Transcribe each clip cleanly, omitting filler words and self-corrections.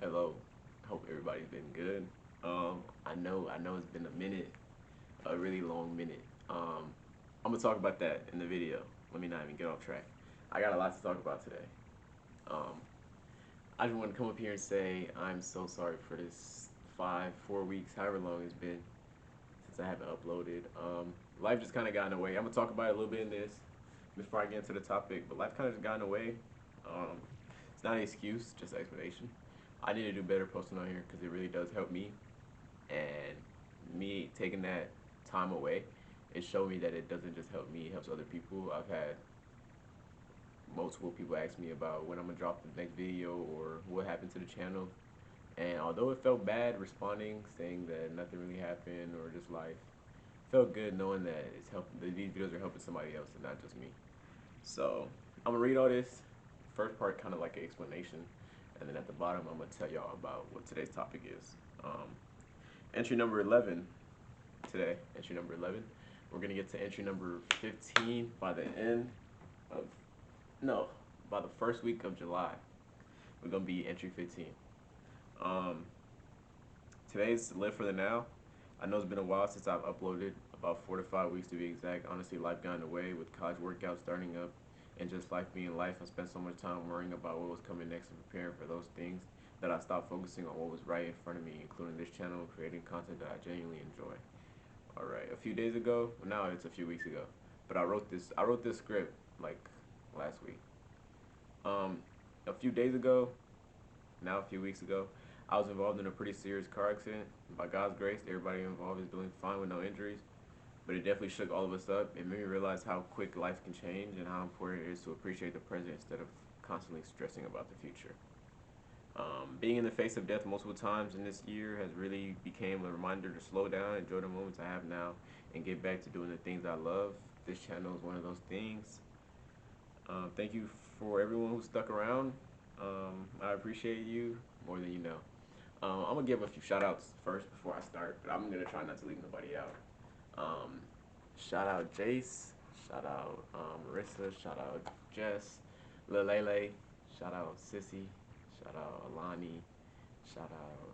Hello. Hope everybody's been good. I know it's been a minute, a really long minute. I'm gonna talk about that in the video. Let me not even get off track. I got a lot to talk about today. Um, I just want to come up here and say I'm so sorry for this 4 weeks, however long it's been since I haven't uploaded. Life just kind of got in the way. I'm gonna talk about it a little bit in this before I get into the topic, but life kind of just got in the way. Um, it's not an excuse, just an explanation. I need to do better posting on here because it really does help me. And me taking that time away, it showed me that it doesn't just help me, it helps other people. I've had multiple people ask me about when I'm gonna drop the next video or what happened to the channel. And although it felt bad responding, saying that nothing really happened or just life, it felt good knowing that it's helping. That these videos are helping somebody else and not just me. So I'm gonna read all this. First part kind of like an explanation, and then at the bottom I'm gonna tell y'all about what today's topic is. Entry number 11 today. Entry number 11. We're gonna get to entry number 15 by the end of no, by the first week of July. We're gonna be entry 15. Um, Today's live for the now. I know it's been a while since I've uploaded, about 4 to 5 weeks to be exact. Honestly, life got in the way with college workouts starting up and just life being life. I spent so much time worrying about what was coming next and preparing for those things that I stopped focusing on what was right in front of me, including this channel, creating content that I genuinely enjoy. All right, a few days ago, well, now it's a few weeks ago, but I wrote this script like last week. Um, a few days ago, now a few weeks ago, I was involved in a pretty serious car accident. By God's grace, everybody involved is doing fine with no injuries, but it definitely shook all of us up. It made me realize how quick life can change and how important it is to appreciate the present instead of constantly stressing about the future. Being in the face of death multiple times in this year has really became a reminder to slow down, enjoy the moments I have now, and get back to doing the things I love. This channel is one of those things. Thank you for everyone who stuck around. I appreciate you more than you know. I'm gonna give a few shout outs first before I start, but I'm gonna try not to leave nobody out. Um, Shout out Jace, shout out Marissa, shout out Jess, Lil Lele, shout out Sissy, shout out Alani, shout out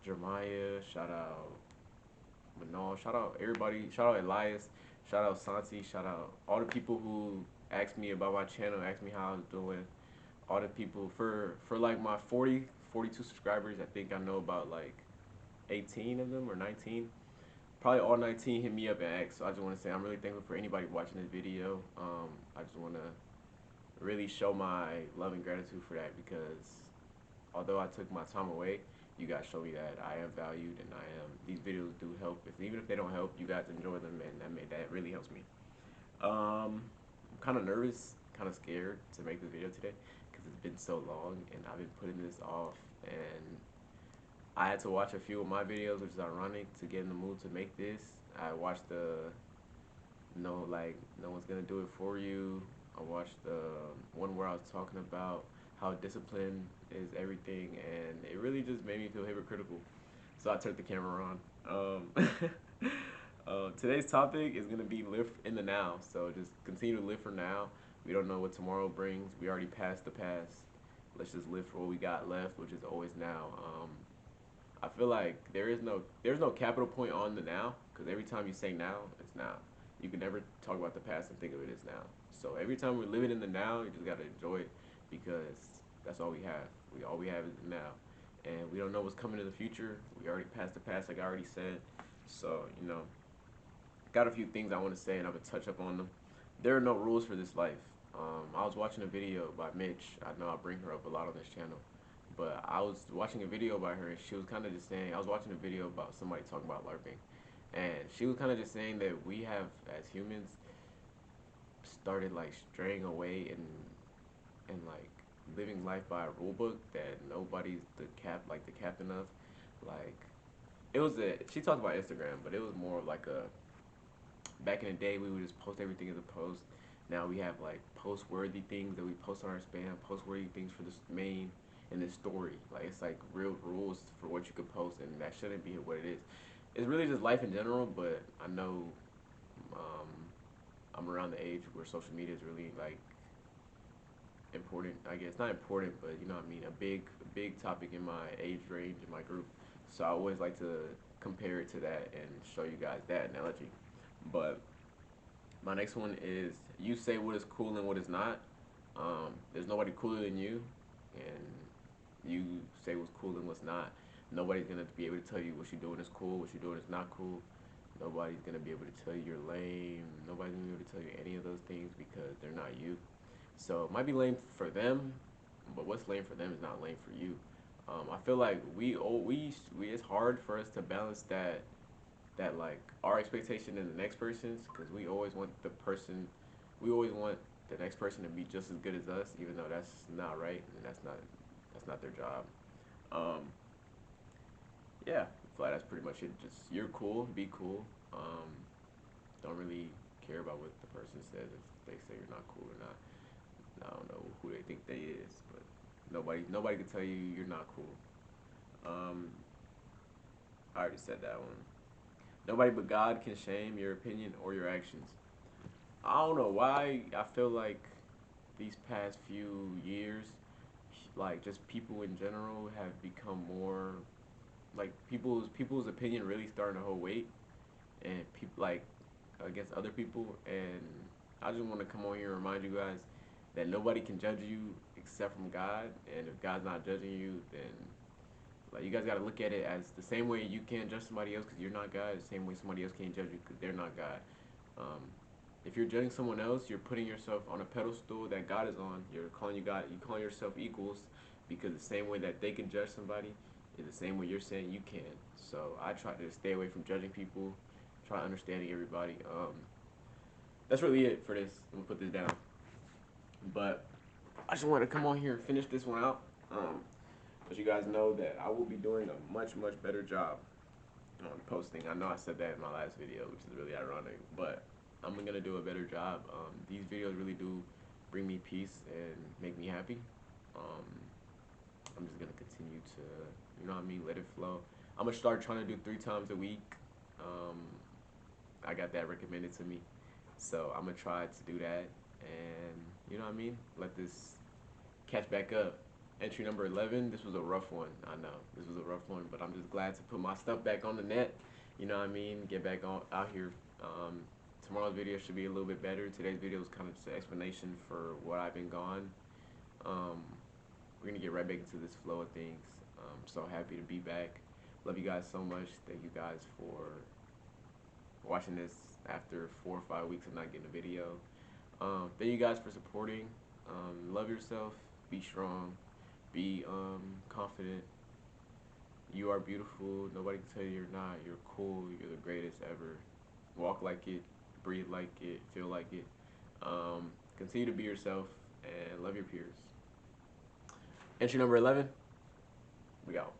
Jeremiah, shout out Manal, shout out everybody, shout out Elias, shout out Santi, shout out all the people who asked me about my channel, asked me how I was doing, all the people for like my 42 subscribers. I think I know about like 18 of them or 19. Probably all 19 hit me up and asked. So I just want to say I'm really thankful for anybody watching this video. I just want to really show my love and gratitude for that because although I took my time away, you guys show me that I am valued and I am. These videos do help. Even if they don't help, you guys enjoy them, and that really helps me. I'm kind of nervous, kind of scared to make this video today because it's been so long and I've been putting this off. And I had to watch a few of my videos, which is ironic, to get in the mood to make this. I watched the no one's gonna do it for you. I watched the one where I was talking about how discipline is everything, and it really just made me feel hypocritical. So I turned the camera on. Today's topic is gonna be live in the now. So just continue to live for now. We don't know what tomorrow brings. We already passed the past. Let's just live for what we got left, which is always now. I feel like there's no capital point on the now because every time you say now, it's now. You can never talk about the past and think of it as now. So every time we're living in the now, you just gotta enjoy it because that's all we have. All we have is the now, and we don't know what's coming in the future. We already passed the past, like I already said. So got a few things I want to say, and I'm gonna touch up on them. There are no rules for this life. I was watching a video by Mitch. I know I bring her up a lot on this channel, but I was watching a video by her, and she was kind of just saying, I was watching a video about somebody talking about LARPing, and she was kind of just saying that we have, as humans, started like straying away and like living life by a rule book that nobody's the captain of. Like she talked about Instagram, but it was more like a back in the day we would just post everything as a post. Now we have like post worthy things that we post on our spam, post worthy things for this main in this story. Like it's like real rules for what you could post, and that shouldn't be what it is. It's really just life in general, but I know um, I'm around the age where social media is really like important. I guess not important, but you know what I mean. A big topic in my age range in my group. So I always like to compare it to that and show you guys that analogy. But my next one is you say what is cool and what is not. There's nobody cooler than you, and you say what's cool and what's not. Nobody's gonna be able to tell you what you're doing is cool, what you're doing is not cool. Nobody's gonna be able to tell you you're lame. Nobody's gonna be able to tell you any of those things because they're not you. So it might be lame for them, but what's lame for them is not lame for you. I feel like we it's hard for us to balance that like our expectation and the next person's because we always want the next person to be just as good as us, even though that's not right and that's not their job. Um, yeah, I feel like that's pretty much it. Just you're cool, be cool. Don't really care about what the person says if they say you're not cool or not. I don't know who they think they is, but nobody can tell you you're not cool. Um, I already said that one. Nobody but God can shame your opinion or your actions. I don't know why I feel like these past few years, like just people in general have become more like people's opinion really starting to hold weight, and people like against other people. And I just want to come on here and remind you guys that nobody can judge you except from God, and if God's not judging you, then like you guys got to look at it as the same way you can't judge somebody else because you're not God, the same way somebody else can't judge you because they're not God. Um, if you're judging someone else, you're putting yourself on a pedestal that God is on. You're calling you God. You calling yourself equals because the same way that they can judge somebody is the same way you're saying you can. So I try to stay away from judging people. Try understanding everybody. That's really it for this. I'm gonna put this down. But I just want to come on here and finish this one out. But you guys know that I will be doing a much better job on posting. I know I said that in my last video, which is really ironic, but I'm gonna do a better job. These videos really do bring me peace and make me happy. Um, I'm just gonna continue to, you know what I mean, let it flow. I'm gonna start trying to do 3 times a week. Um, I got that recommended to me, so I'm gonna try to do that, and you know what I mean, let this catch back up. Entry number 11, this was a rough one. I know, this was a rough one, but I'm just glad to put my stuff back on the net. You know what I mean? Get back on out here. Um, Tomorrow's video should be a little bit better. Today's video is kind of just an explanation for what I've been gone. Um, we're going to get right back into this flow of things. I'm so happy to be back. Love you guys so much. Thank you guys for watching this after 4 or 5 weeks of not getting a video. Thank you guys for supporting. Love yourself. Be strong. Be confident. You are beautiful. Nobody can tell you you're not. You're cool. You're the greatest ever. Walk like it. Breathe like it. Feel like it. Continue to be yourself and love your peers. Entry number 11. We out.